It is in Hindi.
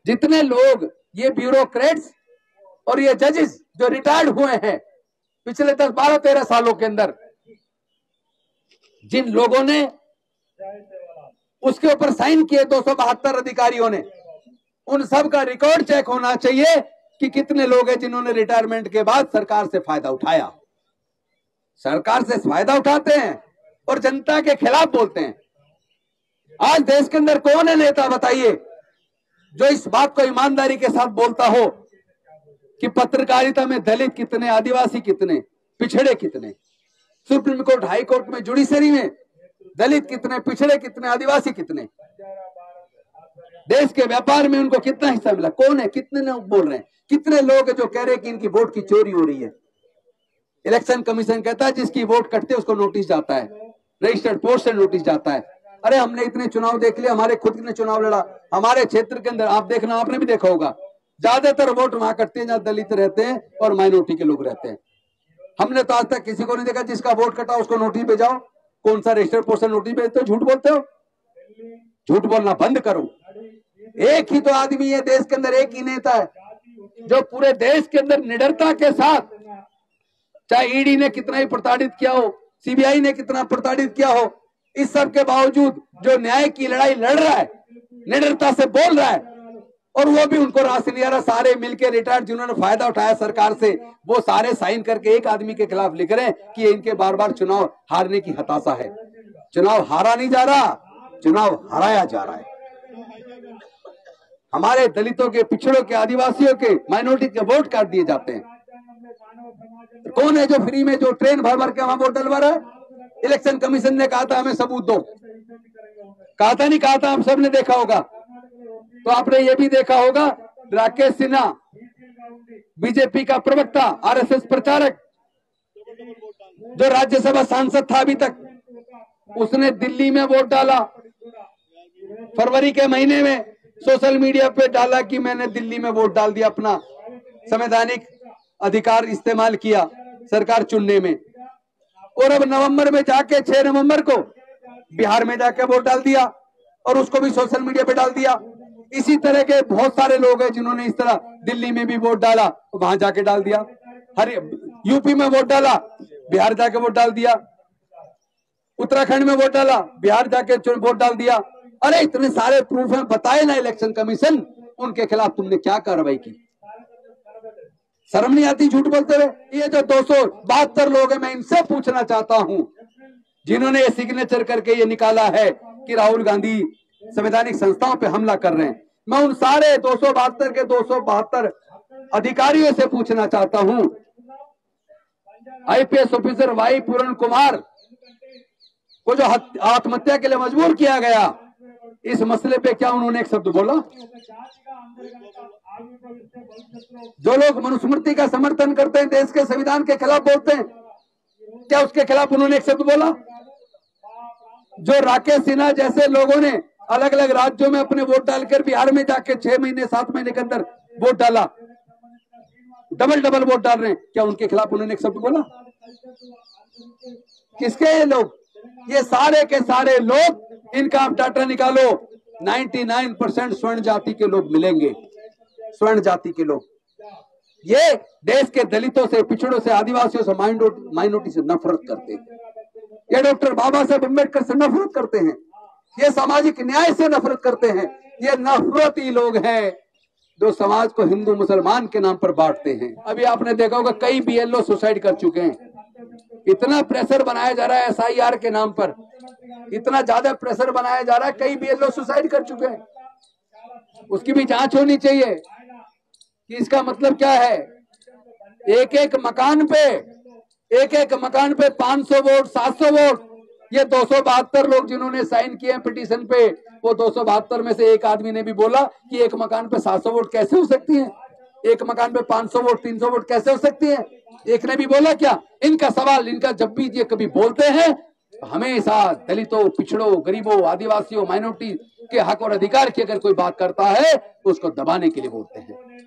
जितने लोग ये ब्यूरोक्रेट्स और ये जजेस जो रिटायर्ड हुए हैं पिछले 10, 12, 13 सालों के अंदर, जिन लोगों ने उसके ऊपर साइन किए 272 अधिकारियों ने, उन सब का रिकॉर्ड चेक होना चाहिए कि कितने लोग हैं जिन्होंने रिटायरमेंट के बाद सरकार से फायदा उठाया। सरकार से फायदा उठाते हैं और जनता के खिलाफ बोलते हैं। आज देश के अंदर कौन है नेता बताइए जो इस बात को ईमानदारी के साथ बोलता हो कि पत्रकारिता में दलित कितने, आदिवासी कितने, पिछड़े कितने, सुप्रीम कोर्ट, हाई कोर्ट में, जुडिशरी में दलित कितने, पिछड़े कितने, आदिवासी कितने, देश के व्यापार में उनको कितना हिस्सा मिला, कौन है, कितने लोग बोल रहे हैं, कितने लोग हैं जो कह रहे हैं कि इनकी वोट की चोरी हो रही है। इलेक्शन कमीशन कहता है जिसकी वोट कटते है उसको नोटिस जाता है, रजिस्टर्ड पोस्ट से नोटिस जाता है। अरे हमने इतने चुनाव देख लिए, हमारे खुद ने चुनाव लड़ा, हमारे क्षेत्र के अंदर आप देखना, आपने भी देखा होगा, ज्यादातर वोट वहां कटते हैं जहां दलित रहते हैं और माइनॉरिटी के लोग रहते हैं। हमने तो आज तक किसी को नहीं देखा जिसका वोट कटा उसको नोटिस भेजाओ। कौन सा रजिस्टर्ड पोस्ट से नोटिस भेजते हो? झूठ बोलते हो, झूठ बोलना बंद करो। एक ही तो आदमी है देश के अंदर, एक ही नेता है जो पूरे देश के अंदर निडरता के साथ, चाहे ईडी ने कितना ही प्रताड़ित किया हो, सीबीआई ने कितना प्रताड़ित किया हो, इस सब के बावजूद जो न्याय की लड़ाई लड़ रहा है, निडरता से बोल रहा है, और वो भी उनको रास नहीं आ रहा। सारे मिलकर रिटायर्ड जिन्होंने फायदा उठाया सरकार से, वो सारे साइन करके एक आदमी के खिलाफ लिख रहे हैं कि इनके बार बार चुनाव हारने की हताशा है। चुनाव हारा नहीं जा रहा, चुनाव हराया जा रहा है। हमारे दलितों के, पिछड़ों के, आदिवासियों के, माइनॉरिटी के वोट काट दिए जाते हैं। कौन है जो फ्री में, जो ट्रेन भर भर के वहां वोट डलवा रहा है? इलेक्शन कमीशन ने कहा था हमें सबूत दो, कहा था नहीं कहा था, हम सब ने देखा होगा। तो आपने ये भी देखा होगा, राकेश सिन्हा बीजेपी का प्रवक्ता, आरएसएस प्रचारक, जो राज्यसभा सांसद था अभी तक, उसने दिल्ली में वोट डाला। फरवरी के महीने में सोशल मीडिया पे डाला कि मैंने दिल्ली में वोट डाल दिया, अपना संवैधानिक अधिकार इस्तेमाल किया सरकार चुनने में। और अब नवंबर में जाके, 6 नवंबर को बिहार में जाके वोट डाल दिया और उसको भी सोशल मीडिया पे डाल दिया। इसी तरह के बहुत सारे लोग हैं जिन्होंने इस तरह दिल्ली में भी वोट डाला, वहां जाके डाल दिया, यूपी में वोट डाला, बिहार जाके वोट डाल दिया, उत्तराखंड में वोट डाला, बिहार जाके वोट डाल दिया। अरे इतने सारे प्रूफ हैं, बताए ना इलेक्शन कमीशन, उनके खिलाफ तुमने क्या कार्रवाई की? शर्म नहीं आती झूठ बोलते हुए? ये जो 272 लोग हैं, मैं इनसे पूछना चाहता हूं जिन्होंने ये सिग्नेचर करके ये निकाला है कि राहुल गांधी संवैधानिक संस्थाओं पे हमला कर रहे हैं, मैं उन सारे 272 के 272 अधिकारियों से पूछना चाहता हूं, आईपीएस ऑफिसर वाई पूरण कुमार को जो आत्महत्या के लिए मजबूर किया गया, इस मसले पे क्या उन्होंने एक शब्द बोला? जो लोग मनुस्मृति का समर्थन करते हैं, देश के संविधान के खिलाफ बोलते हैं, क्या उसके खिलाफ उन्होंने एक शब्द बोला? जो राकेश सिन्हा जैसे लोगों ने अलग अलग राज्यों में अपने वोट डालकर बिहार में जाके 6 महीने 7 महीने के अंदर वोट डाला, डबल वोट डाल रहे हैं, क्या उनके खिलाफ उन्होंने एक शब्द बोला? किसके ये लोग? ये सारे के सारे लोग, इनका आप डाटा निकालो, 99% स्वर्ण जाति के लोग मिलेंगे, स्वर्ण जाति के लोग। ये देश के दलितों से, पिछड़ों से, आदिवासियों से, माइनॉरिटी से नफरत करते हैं। ये डॉक्टर बाबा साहब अम्बेडकर से नफरत करते हैं, ये सामाजिक न्याय से नफरत करते हैं। ये नफरती लोग हैं जो समाज को हिंदू मुसलमान के नाम पर बांटते हैं। अभी आपने देखा होगा कई बीएलओ सुसाइड कर चुके हैं। इतना प्रेशर बनाया जा रहा है एसआईआर के नाम पर, इतना ज्यादा प्रेशर बनाया जा रहा है, कई बीएलओ सुसाइड कर चुके हैं। उसकी भी जांच होनी चाहिए कि इसका मतलब क्या है। एक एक मकान पे 500 वोट, 700 वोट, ये 272 लोग जिन्होंने साइन किए हैं पिटीशन पे, वो 272 में से एक आदमी ने भी बोला कि एक मकान पे 700 वोट कैसे हो सकती हैं, एक मकान पे 500 वोट, 300 वोट कैसे हो सकती हैं? एक ने भी बोला क्या? इनका सवाल, इनका जब भी ये कभी बोलते हैं हमेशा दलितों, पिछड़ों, गरीबों, आदिवासियों, माइनॉरिटी के हक और अधिकार की अगर कोई बात करता है उसको दबाने के लिए बोलते हैं।